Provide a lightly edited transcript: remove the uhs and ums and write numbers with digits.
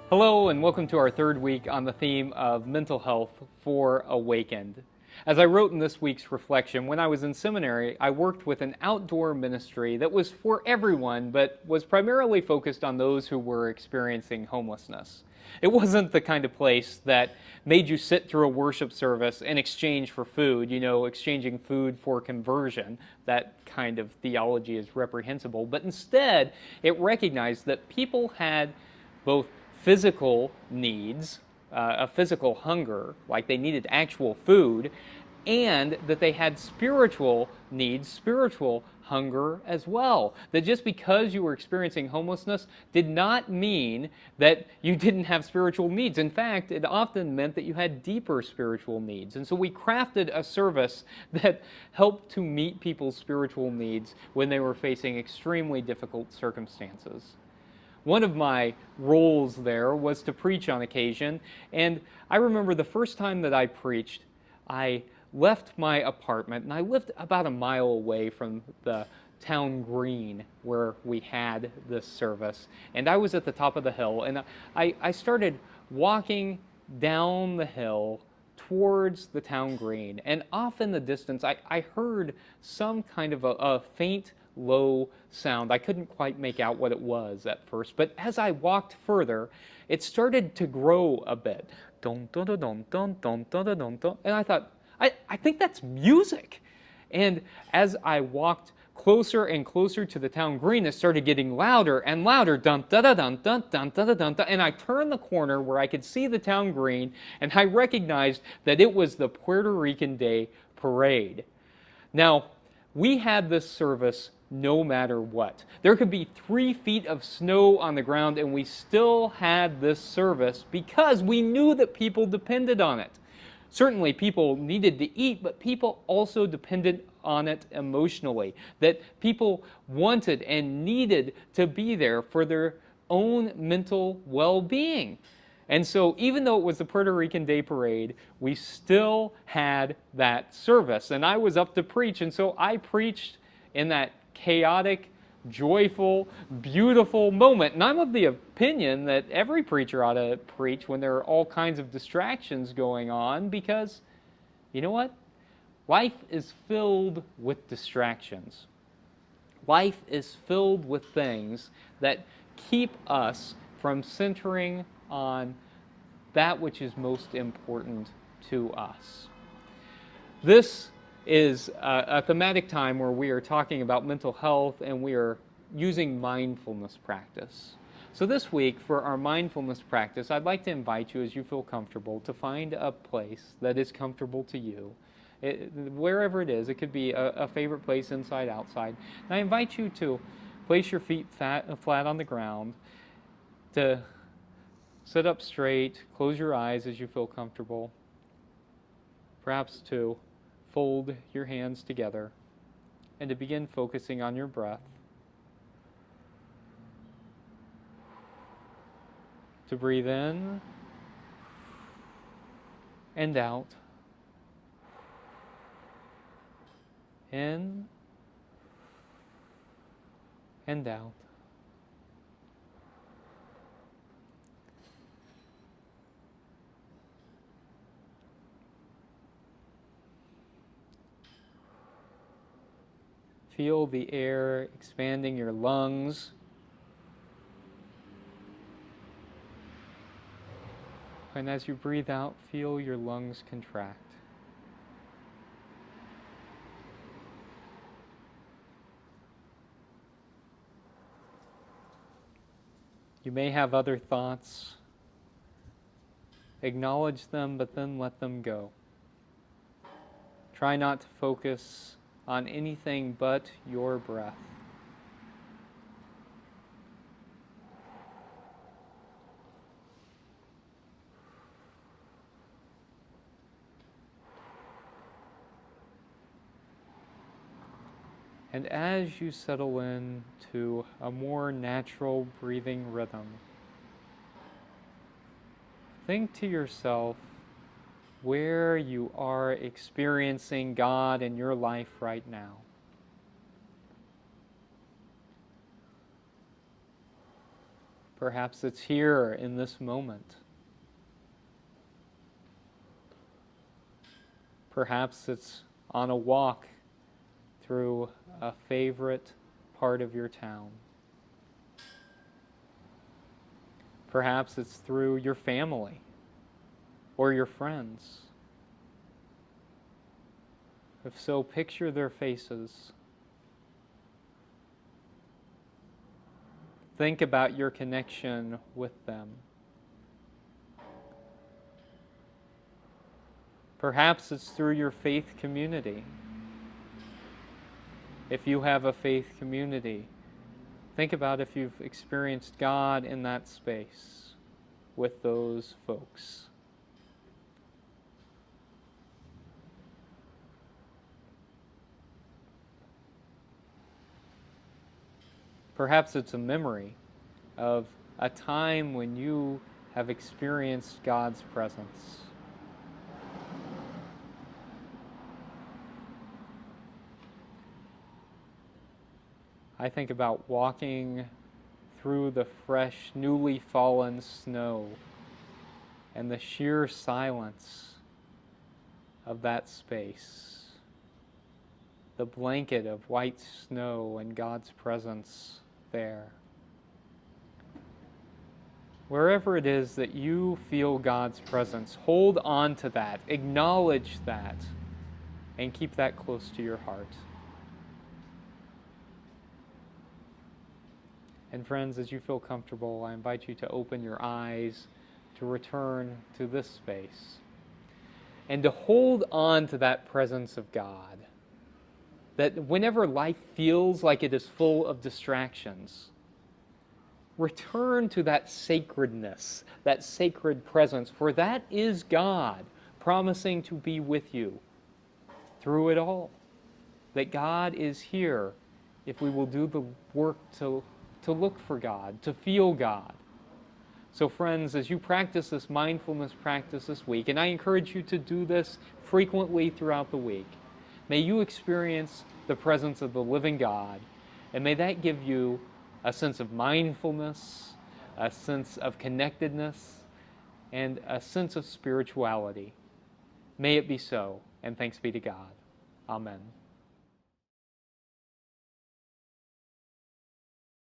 Hello, and welcome to our third week on the theme of mental health for Awakened. As I wrote in this week's reflection, when I was in seminary, I worked with an outdoor ministry that was for everyone, but was primarily focused on those who were experiencing homelessness. It wasn't the kind of place that made you sit through a worship service in exchange for food, exchanging food for conversion. That kind of theology is reprehensible. But instead, it recognized that people had both physical needs, a physical hunger, like they needed actual food, and that they had spiritual needs, spiritual hunger as well. That just because you were experiencing homelessness did not mean that you didn't have spiritual needs. In fact, it often meant that you had deeper spiritual needs. And so we crafted a service that helped to meet people's spiritual needs when they were facing extremely difficult circumstances. One of my roles there was to preach on occasion, and I remember the first time that I preached, I left my apartment, and I lived about a mile away from the town green where we had this service, and I was at the top of the hill, and I started walking down the hill towards the town green, and off in the distance I heard some kind of a faint low sound. I couldn't quite make out what it was at first, but as I walked further, it started to grow a bit. Dun, dun, dun, dun, dun, dun, dun, dun, dun, dun. And I thought, I think that's music. And as I walked closer and closer to the town green, it started getting louder and louder. Dun, dun, dun, dun, dun, dun, dun, dun, dun. And I turned the corner where I could see the town green, and I recognized that it was the Puerto Rican Day Parade. Now, we had this service no matter what. There could be 3 feet of snow on the ground, and we still had this service because we knew that people depended on it. Certainly, people needed to eat, but people also depended on it emotionally. That people wanted and needed to be there for their own mental well-being. And so even though it was the Puerto Rican Day Parade, we still had that service. And I was up to preach, and so I preached in that chaotic, joyful, beautiful moment. And I'm of the opinion that every preacher ought to preach when there are all kinds of distractions going on, because, you know what? Life is filled with distractions. Life is filled with things that keep us from centering on that which is most important to us. This is a thematic time where we are talking about mental health, and we are using mindfulness practice. So this week, for our mindfulness practice, I'd like to invite you, as you feel comfortable, to find a place that is comfortable to you. Wherever it is, it could be a favorite place, inside, outside. And I invite you to place your feet flat on the ground, to sit up straight, close your eyes as you feel comfortable, perhaps to fold your hands together, and to begin focusing on your breath. To breathe in and out. In and out. Feel the air expanding your lungs. And as you breathe out, feel your lungs contract. You may have other thoughts. Acknowledge them, but then let them go. Try not to focus on anything but your breath. And as you settle in to a more natural breathing rhythm, think to yourself where you are experiencing God in your life right now. Perhaps it's here in this moment. Perhaps it's on a walk through a favorite part of your town. Perhaps it's through your family or your friends. If so, picture their faces. Think about your connection with them. Perhaps it's through your faith community. If you have a faith community, think about if you've experienced God in that space with those folks. Perhaps it's a memory of a time when you have experienced God's presence. I think about walking through the fresh, newly fallen snow and the sheer silence of that space. The blanket of white snow and God's presence there. Wherever it is that you feel God's presence, hold on to that, acknowledge that, and keep that close to your heart. And friends, as you feel comfortable, I invite you to open your eyes, to return to this space, and to hold on to that presence of God. That whenever life feels like it is full of distractions, return to that sacredness, that sacred presence, for that is God promising to be with you through it all. That God is here if we will do the work to look for God, to feel God. So friends, as you practice this mindfulness practice this week, and I encourage you to do this frequently throughout the week, may you experience the presence of the living God, and may that give you a sense of mindfulness, a sense of connectedness, and a sense of spirituality. May it be so, and thanks be to God. Amen.